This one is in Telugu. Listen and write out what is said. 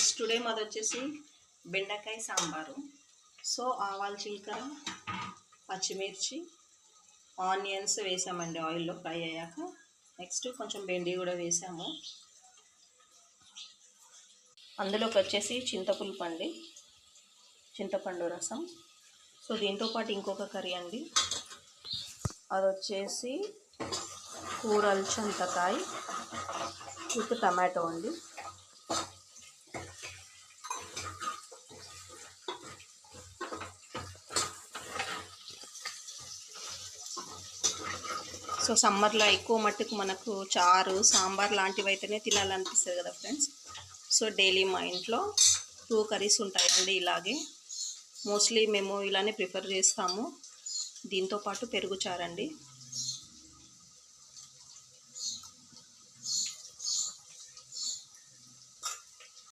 ఫ్రెండ్స్, టుడే మాది వచ్చేసి బెండకాయ సాంబారు. సో ఆవాలు జీలకర్ర పచ్చిమిర్చి ఆనియన్స్ వేసామండి ఆయిల్లో ఫ్రై అయ్యాక. నెక్స్ట్ కొంచెం బెండి కూడా వేసాము. అందులోకి వచ్చేసి చింతపండు రసం. సో దీంతో పాటు ఇంకొక కర్రీ అండి, అది వచ్చేసి కూరల చింతకాయ విత్ టమాటో అండి. సో సమ్మర్లో ఎక్కువ మట్టుకు మనకు చారు సాంబార్ లాంటివి అయితేనే తినాలనిపిస్తుంది కదా ఫ్రెండ్స్. సో డైలీ మా ఇంట్లో 2 కర్రీస్ ఉంటాయండి. ఇలాగే మోస్ట్లీ మేము ఇలానే ప్రిఫర్ చేస్తాము. దీంతో పాటు పెరుగు చారండి.